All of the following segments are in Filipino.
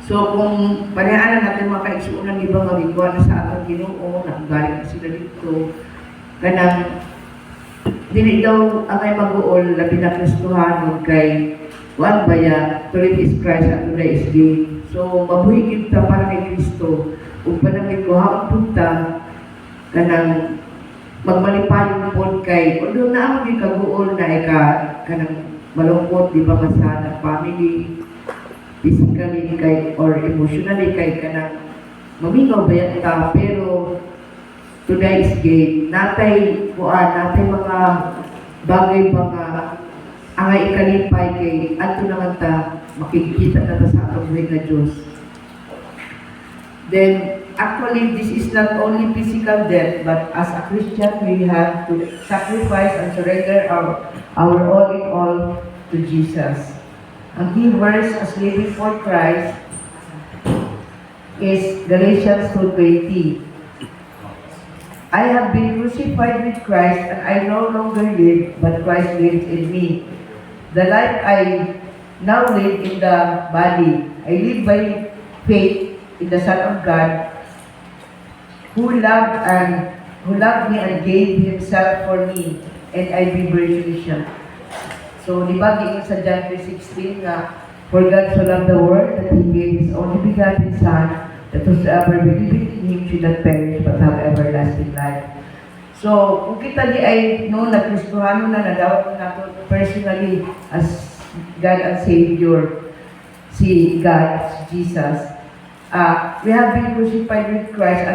So kung panayaan natin mga kaigsuunan, di ba magigwa na sa atong Ginoo, nagaling na sila dito, kanang dili daw ang ay mag-uol labi na Kristohanon kay one baya to live is Christ at to die is gain. So mabuhigit ta para kay Kristo ug panamit ko haang punta kanang magmalipayon po kay although na ang kaguol na ika kanang malungkot di ba sa family physically kay or emotionally kay kanang mamingaw bayan ta pero today is gain natay mga bagay mga angay ikalipay kay ato naman ta makikita na ta sa atong buhay na Diyos. Then actually this is not only physical death but as a Christian we have to sacrifice and surrender our all in all to Jesus. Ang key verse as living for Christ is Galatians 2:20. I have been crucified with Christ and I no longer live, but Christ lives in me. The life I now live in the body, I live by faith in the Son of God, who loved me and gave Himself for me, and I be very siya. So, di ba, sa John 3:16 nga, for God so loved the world that He gave His only begotten Son, that whosoever believeth in Him should not perish but have everlasting life. So, kung kita di ay noon na Kristohano na nadawat na nato personally as God and Savior, si God, si Jesus, we have been crucified with Christ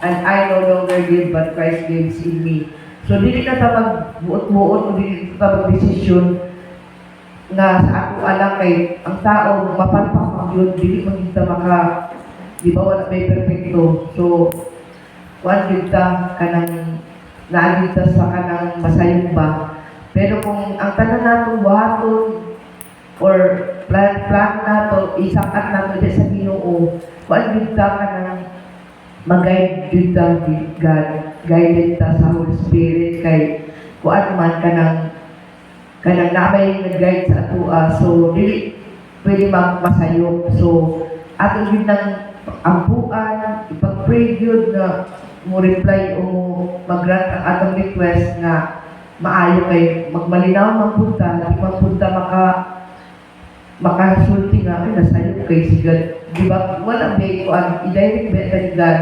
and I no longer live but Christ lives in me. So, dili na ta magbuot-buot o dili na ta magdesisyon na sa ako alam kay ang tao mapalpak ang yun, dili magigta di ba wala may perfecto. So, kuan kita kanang naagita sa kanang masayong ba. Pero kung ang tanan natong buhaton or plan nato, isakat nato dyan sa Ginoo, kuan kita kanang mag-guide kita God, guided ta sa Holy Spirit kay kuan man kanang namay nag-guide sa atua. So, dili pwede masayok. So, ato yun ng ampuan, ipag-pray yun na mo reply o mo mag-grant ang atong request nga maayo kay magmalinaw magpunta, magpunta makasulti nga ay nasayok kay si God. Di ba? Wala may kuan i-direct beta ni God.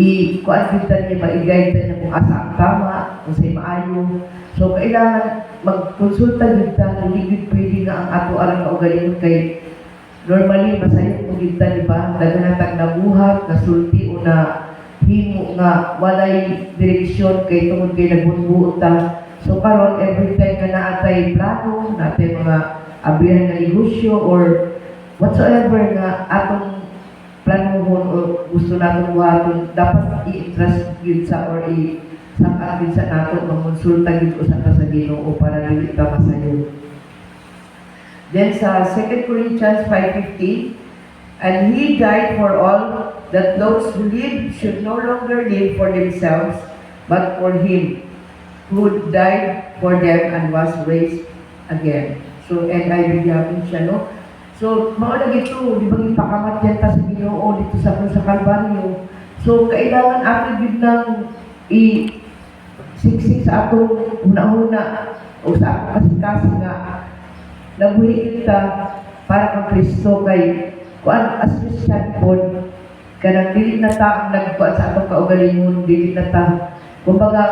I-kuan kita niya, ma-guide niya kung asa ang tama, kung sa'y maayo. So, kailangan magkonsulta kita, hindi pwede nga ang ato alang kaugalingon kay normally, masayang mo kita, di ba? Daganatag na buhat, na sulti o na himo nga walay direksyon kay tungod kay nagbunbuot ta. So karon every time nga naatay plano, naatay mga abrihan na negosyo or whatsoever nga atong planuhon o gusto natong buhaton, dapat i-entrust yun sa or i-sakaan din sa nato, mamonsulta yun ko sa Ginoo para dili ta masayo. Then sa 2 Corinthians 5:15, and He died for all, that those who live should no longer live for themselves, but for Him who died for them and was raised again. So, and I bigyan siya, no? So, mga ito, di ba ipakamat yan ta sa Ginoo dito sa Kalbaryo. So, kailangan atin yun ng siksik sa atong una-una o sa atong kasi nga nabuhi kita para kang Kristo kay kuan as Christian po kanang dili na ta ang nagkuan sa atong kaugalingon, dili na ta kumbaga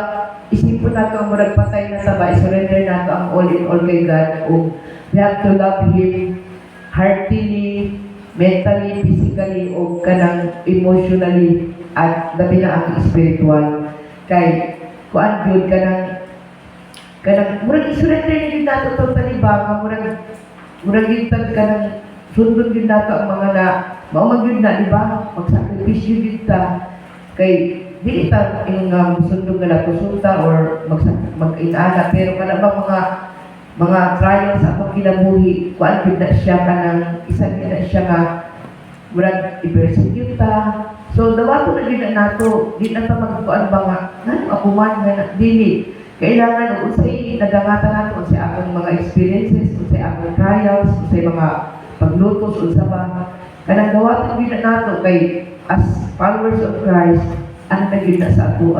isipon nato ang murag patay na sa ba, surrender nato ang all in all kay God o we have to love Him heartily, mentally, physically o kanang emotionally at labi na ang spiritual kay kuan gyud kanang murag isurrender din nato totally ba murag gitag kanang sundon din nato ang mga na maumag yun na, di ba? Magsakripisyo din ta kay dili ta yung sundon nga nato or mag-inana pero kana ba mga trials sa atong kinabuhi kuan gid na siya kanang isa gid na siya nga murag i-persecute ta. So dawato na gid nato di na ta magkuan ba nga ako man nga dili kailangan usay nadangatan nato sa atong mga experiences, usay atong trials, usay mga paglutos, unsa ba Kanang gawaton gid nato kay as followers of Christ, ano na gid na sa ato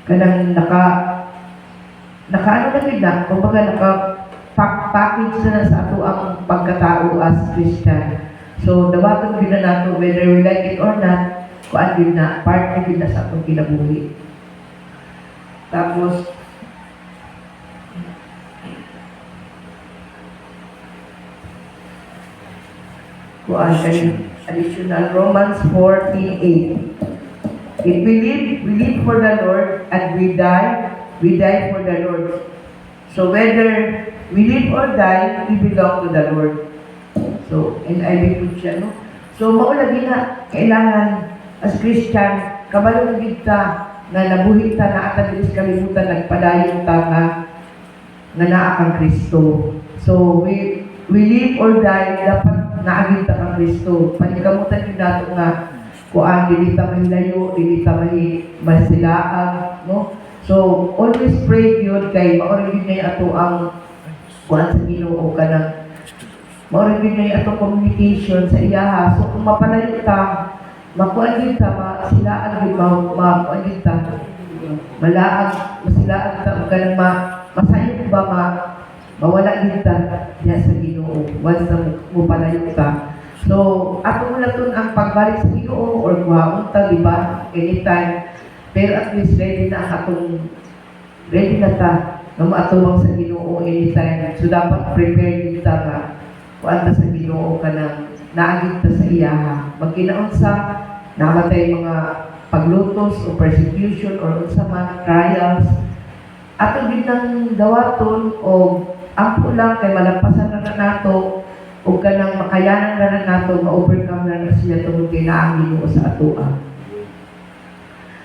kanang naka ano na gid na, kumbaga package na sa ato ang pagkatao as Christian. So dawaton gid na nato whether we like it or not, kuan gid na part na gid na sa atong kinabuhi. Tapos kuan kay additional Romans 14:8. If we live for the Lord, and we die for the Lord. So whether we live or die, we belong to the Lord. So, and I believe siya, no? So, maulagi na, kailangan, as Christian, kabalo na kita, na nabuhi ta, na atabilis kalimutan, nagpadayon ta nga naa kang Kristo. So, we live or die, dapat naagin ta kang Kristo. Panikamutan yung dato nga, kuan, dili ta mahilayo, dili ta masilaan, no? So, always pray yun kay maurigin na ato ang kuan sa Ginoo ka ng maurigin na ato communication sa iyaha. So, kung mapalayo ta, makuan din ta, masilaan din, makuan din ta, masilaan ta, ganang masayot ba, mawala din ta diya sa Ginoo once na mapalayo ta. So, ato mo lang ang pagbalik sa Ginoo or kuhaon ta, di ba? Anytime. Pero at least ready na ta na maatuwang sa Ginoo anytime. So, dapat prepare din ta ka kuan ta sa Ginoo ka na naagit ta sa iyaha. Magkinaon sa namatay mga paglutos o persecution or unsa man trials. Ato din ng dawaton o ampo lang kay malampasan na nato o kanang makayanan na nato ma-overcome na siya tungod kay naang Ginoo sa atoa.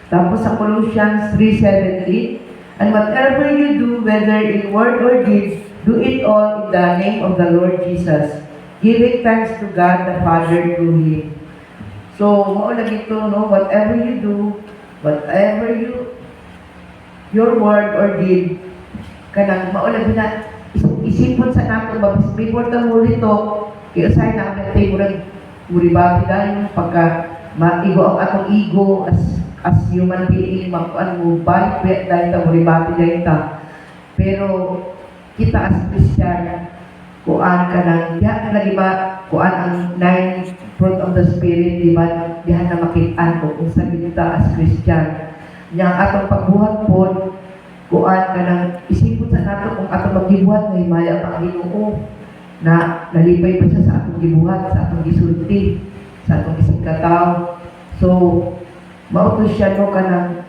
Tapos sa Colossians 3:17, and whatever you do, whether in word or deed, do it all in the name of the Lord Jesus, giving thanks to God the Father through Him. So, maulag ito, no? Whatever you do, your word or deed, kanang maulag na, isipon sa nato, before ta mo rito, kaya sa'yo na ang nagtay muribabi dahil pagka maigo ang atong ego as human being, makuan mo, balik dahil ta muribabi dahil ta. Pero, kita as Christian, kuan ka ng, diyan lagi ba, kuan ang 9 fruit of the Spirit, di ba, diyan na makitaan ko kung sabi kita as Christian. Yang atong pagbuhat po, kuan ka ng, isipon sa nato kung atong maggibuhat na himaya ang Ginoo na nalipay pa siya sa atong gibuhat, sa atong gisulti, sa atong isigkataw. So, mautos siya no ka ng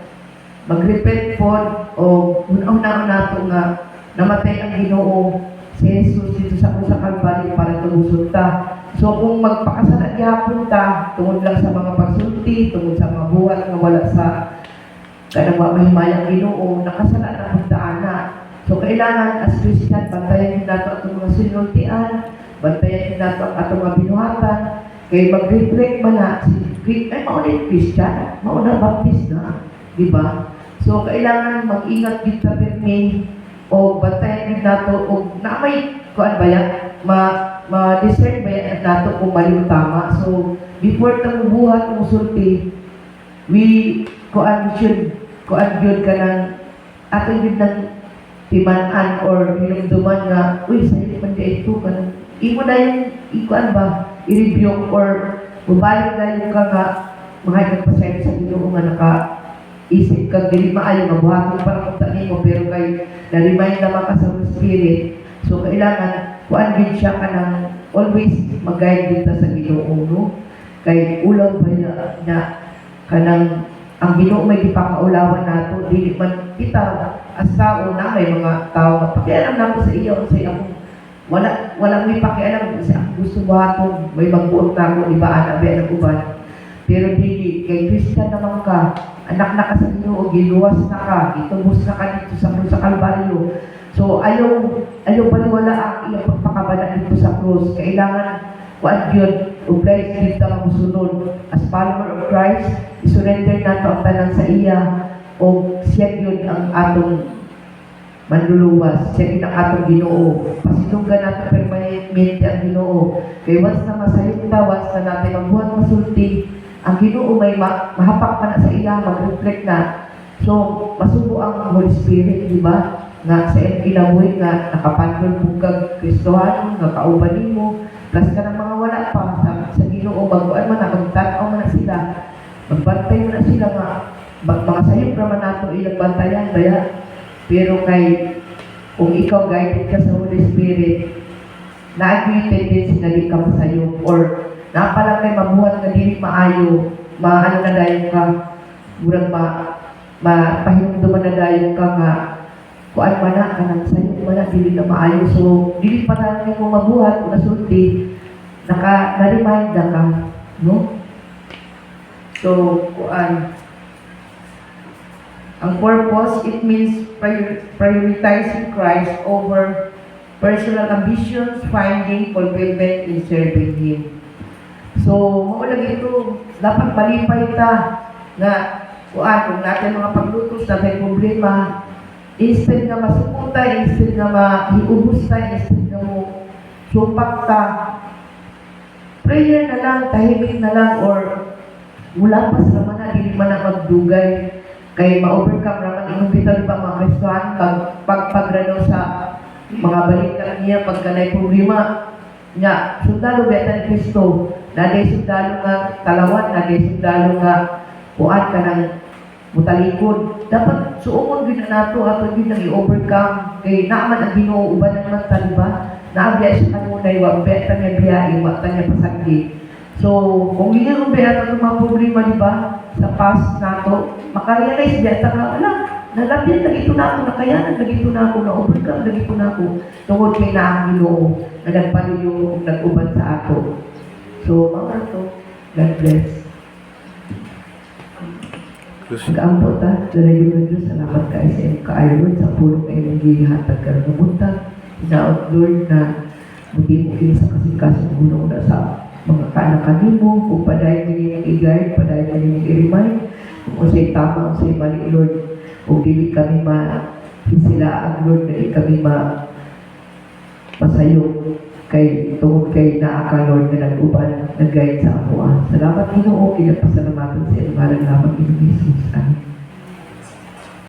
mag-repent po o una-una nato nga namatay ang Ginoo si Jesus dito sa Kalbaryo para tumusod ta. So kung magpakasalan gyapon ta tungod lang sa mga pagsulti, tungod sa mga buhat nga wala sa kanang mahimayang Ginoo, nakasalan na punta ana. So kailangan as Christian bantayan din nato atong mga sinultian, bantayan din nato ang atong mga binuhatan, kay mag-reflect man na ay mauna Christian, mauna Baptist na, di ba? So kailangan mag-ingat din sa birthday o bantayan din nato o na may kuan ba yan, ma-discern ba yan nato kung mali o tama. So before ta buhat o sulti, we kuan yun ka ng ato yun ng timanan or hinumduman nga, uy, sa'yo man di ito ka ng imo na yung ikuan ba, i-review or bubalik na yung ka nga mga nagpasayang sa Ginoo nga naka-isip ka, dili maayo, mabuhatin para magtanin mo, pero kay na-remind naman ka sa Spirit. So, kailangan, kuan din siya ka ng always mag-guide din sa Ginoo, no? Kay ulaw ba na ka ng ang Ginoo may ipakaulawan nato, dili man kita as tao na may mga tao na pakialam na ako sa iyo, sa akong wala may pakialam kasi ang gusto buhaton, may magbuot na ako, iba anabi ang uban. Pero dili, kay Christian naman ka, anak na ka sa Ginoo, giluwas na ka, itubos na ka dito sa Kalbaryo. So, ayaw baliwala ang iyong pagpakabala dito sa krus. Kailangan, kuan yun, guys, dito ang musunod. As follower of Christ, isurrender nato ang tanan sa iya, o siya yun ang atong manluluwas, siya kinakatong Ginoo. Pasilunggan natin permanente ang Ginoo. Kaya once na masayot ta, once na natin magbuhat masulti, ang Ginoo may mahapak pa na sa ila, mag-reflect na. So, masubo ang Holy Spirit, di ba? Nga sa kinabuhi nga, nakapantol po kag Kristohano, nga kauban mo, plus ka ng mga wala pa sa Ginoo, magbuan man na, magtanaw man na sila, magbantay mo na sila nga, mga sayop naman nato ilang bantayan, kaya, pero kung ikaw guided ka sa Holy Spirit, na-agree tendency na di ka masayop, or napalang kay mabuhat na dili maayo, maano na dayon ka, murag pahinumduman na dayon ka nga, kuan man na, kanang sayop man na, dili na maayo. So, dili pa na mo mabuhat, o nasulti, na-remind na ka, no? So, kuan, ang purpose, it means prioritizing Christ over personal ambitions, finding fulfillment in serving Him. So, maulag ito, dapat malipay ta na kung natin mga paglutos, natin problema, instead na masupunta, instead na mahiubos ta, instead na mo supak ta, prayer na lang, tahimik na lang, or mula pa sa naman na, hindi man na magdugay, kay ma-overcome naman inong bitaw pa mga Kristohan, pagpagrano sa mga balikan niya, pagkanay problema niya, sundalo beta ni Kristo, nagay sundalo nga talawan, nagay sundalo nga kuan ka ng mutalikod. Dapat suumon din na nato ato din nang i-overcome kay naaman ang Ginoo uban ng mata, di ba? Naabya siya kanunay, wa beta niya biyahe, wa niya pasakit. So, kung hindi mo beta itong mga problema, di ba? Sa past nato, makarealize beta ka, nalapyan na ito na ako, nakayanan na ito na ako, na-overcome na ito na ako. Tungod kay na ang Ginoo, na nagpanuyo, nag-uban sa ato. So, mga ito, God bless. Nag-ampot ha, Diyos na Diyos, salamat kayo sa iyong ka-iron, sa pulong na iyong gihatag ka ng buntag. Inaot, Lord, na hindi mo sa kasing-kasing gulong na sa mga kanak-kanin mo, kung padayon mo yung i-guide, padayon mo yung i-remind, kung sa'yo tama, kung sa'yo mali, Lord, kung dili kami sila Lord, na kami masayo kay tungod kay naa ka Lord na nag-uban, nag-guide sa ako. Salamat Ginoo, kinapasalamatan sa iyo, malang lamang Ginoo Jesus. Amen.